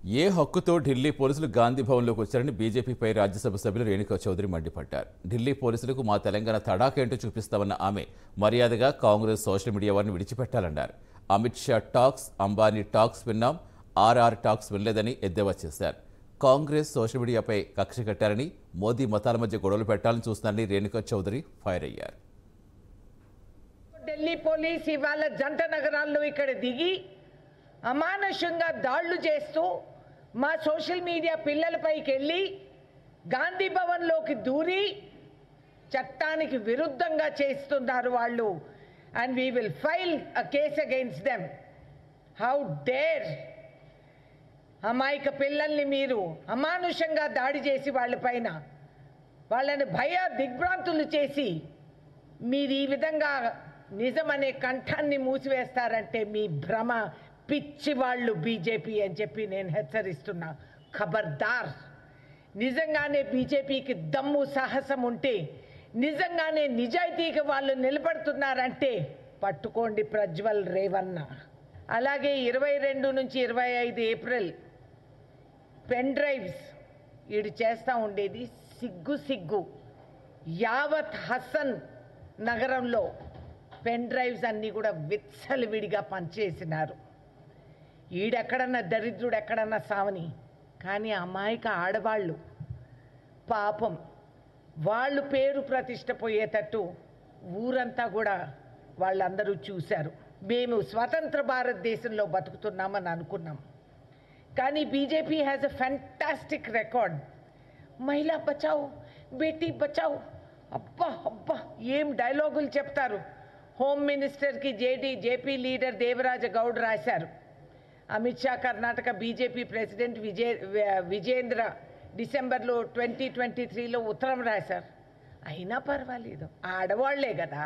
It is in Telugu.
ఏ హక్కుతో ఢిల్లీ పోలీసులు గాంధీ భవన్లోకి వచ్చారని బీజేపీపై రాజ్యసభ సభ్యులు రేణుకా చౌదరి మండిపడ్డారు. ఢిల్లీ పోలీసులకు మా తెలంగాణ తడాకేంటో చూపిస్తామన్న ఆమె మర్యాదగా కాంగ్రెస్ సోషల్ మీడియా వారిని విడిచిపెట్టాలన్నారు. అమిత్ షా టాక్స్, అంబానీ టాక్స్ విన్నాం, ఆర్ఆర్ టాక్స్ వినలేదని ఎద్దేవా చేశారు. కాంగ్రెస్ సోషల్ మీడియాపై కక్ష కట్టారని, మోదీ మతాల మధ్య గొడవలు పెట్టాలని చూస్తున్నారని రేణుకా చౌదరి ఫైర్ అయ్యారు. ఢిల్లీ పోలీస్ ఇవాళ జంట నగరాల్లో ఇక్కడ దిగి అమానుషంగా దాడులు చేస్తూ మా సోషల్ మీడియా పిల్లలపైకి వెళ్ళి గాంధీ భవన్లోకి దూరి చట్టానికి విరుద్ధంగా చేస్తున్నారు వాళ్ళు. And we will file a case against them. How dare! అమాయక పిల్లల్ని మీరు అమానుషంగా దాడి చేసి వాళ్ళపైన వాళ్ళని దిగ్భ్రాంతులు చేసి మీరు ఈ విధంగా నిజమనే కంఠాన్ని మూసివేస్తారంటే మీ భ్రమ, పిచ్చి వాళ్ళు బీజేపీ అని చెప్పి నేను హెచ్చరిస్తున్నా. ఖబర్దార్! నిజంగానే బీజేపీకి దమ్ము సాహసం ఉంటే, నిజంగానే నిజాయితీకి వాళ్ళు నిలబడుతున్నారంటే పట్టుకోండి ప్రజ్వల్ రేవన్న. అలాగే 22 నుంచి 25 ఏప్రిల్ పెన్ డ్రైవ్స్ వీడు చేస్తూ ఉండేది సిగ్గు. యావత్ హసన్ నగరంలో పెన్ డ్రైవ్స్ అన్నీ కూడా విచ్చలవిడిగా పనిచేసినారు. ఈడెక్కడన్నా దరిద్రుడు ఎక్కడన్నా సావని, కానీ అమాయక ఆడవాళ్ళు పాపం వాళ్ళు పేరు ప్రతిష్ట పోయేటట్టు ఊరంతా కూడా వాళ్ళందరూ చూశారు. మేము స్వతంత్ర భారతదేశంలో బతుకుతున్నామని అనుకున్నాం, కానీ BJP has a fantastic record. మహిళా బచావ్, బేటీ బచావ్, అబ్బా ఏం డైలాగులు చెప్తారు. హోమ్ మినిస్టర్కి జేపీ లీడర్ దేవరాజ గౌడ్ రాశారు. అమిత్ షా కర్ణాటక బీజేపీ ప్రెసిడెంట్ విజేంద్ర డిసెంబర్లో 2023లో ఉత్తరం రాశారు. అయినా పర్వాలేదు, ఆడవాళ్లే కదా.